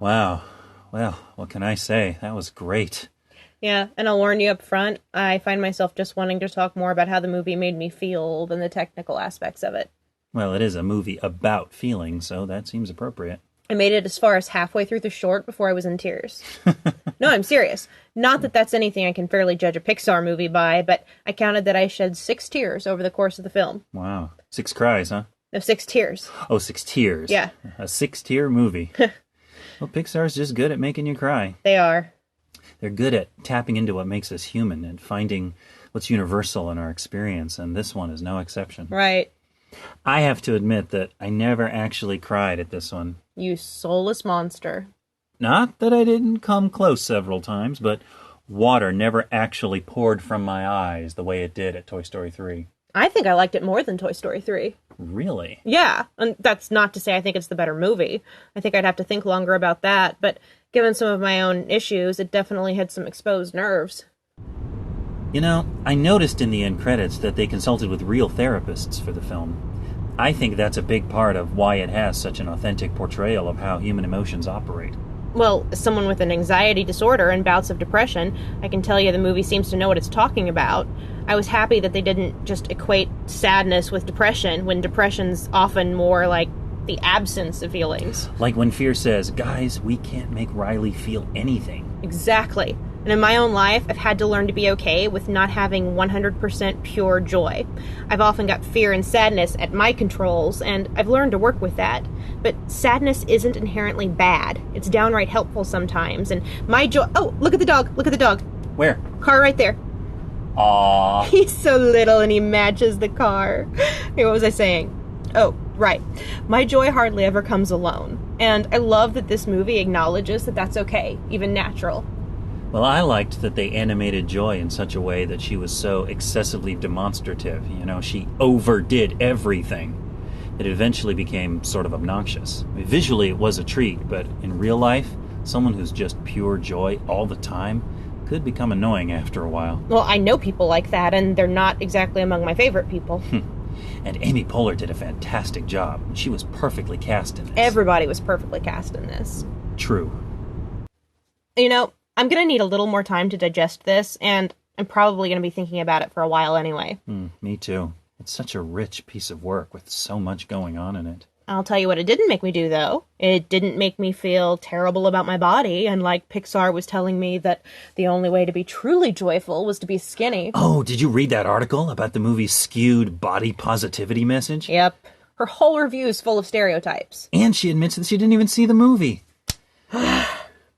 Wow. Well, what can I say? That was great. Yeah, and I'll warn you up front, I find myself just wanting to talk more about how the movie made me feel than the technical aspects of it. Well, it is a movie about feelings, so that seems appropriate. I made it as far as halfway through the short before I was in tears. No, I'm serious. Not that that's anything I can fairly judge a Pixar movie by, but I counted that I shed 6 tears over the course of the film. Wow. 6 cries, huh? No, 6 tears. Oh, 6 tears. Yeah. A 6-tier movie. Well, Pixar's just good at making you cry. They are. They're good at tapping into what makes us human and finding what's universal in our experience, and this one is no exception. Right. I have to admit that I never actually cried at this one. You soulless monster. Not that I didn't come close several times, but water never actually poured from my eyes the way it did at Toy Story 3. I think I liked it more than Toy Story 3. Really? Yeah, and that's not to say I think it's the better movie. I think I'd have to think longer about that, but given some of my own issues, it definitely had some exposed nerves. You know, I noticed in the end credits that they consulted with real therapists for the film. I think that's a big part of why it has such an authentic portrayal of how human emotions operate. Well, as someone with an anxiety disorder and bouts of depression, I can tell you the movie seems to know what it's talking about. I was happy that they didn't just equate sadness with depression, when depression's often more like the absence of feelings. Like when Fear says, guys, we can't make Riley feel anything. Exactly. And in my own life, I've had to learn to be okay with not having 100% pure joy. I've often got fear and sadness at my controls, and I've learned to work with that. But sadness isn't inherently bad. It's downright helpful sometimes, and my joy... Oh, look at the dog! Look at the dog! Where? Car right there. Aww. He's so little and he matches the car. Hey, what was I saying? Oh, right. My joy hardly ever comes alone. And I love that this movie acknowledges that that's okay, even natural. Well, I liked that they animated Joy in such a way that she was so excessively demonstrative. You know, she overdid everything. It eventually became sort of obnoxious. I mean, visually, it was a treat, but in real life, someone who's just pure joy all the time could become annoying after a while. Well, I know people like that, and they're not exactly among my favorite people. And Amy Poehler did a fantastic job. She was perfectly cast in this. Everybody was perfectly cast in this. True. You know, I'm going to need a little more time to digest this, and I'm probably going to be thinking about it for a while anyway. Me too. It's such a rich piece of work with so much going on in it. I'll tell you what it didn't make me do, though. It didn't make me feel terrible about my body, and like Pixar was telling me that the only way to be truly joyful was to be skinny. Oh, did you read that article about the movie's skewed body positivity message? Yep. Her whole review is full of stereotypes. And she admits that she didn't even see the movie.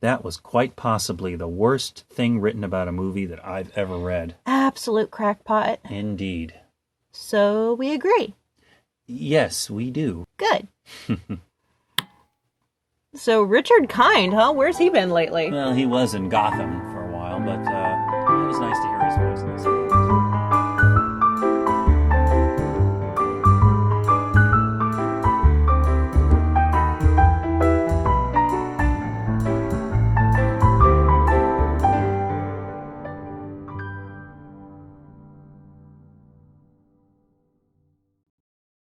That was quite possibly the worst thing written about a movie that I've ever read. Absolute crackpot. Indeed. So we agree. Yes, we do. Good. So Richard Kind, huh? Where's he been lately? Well, he was in Gotham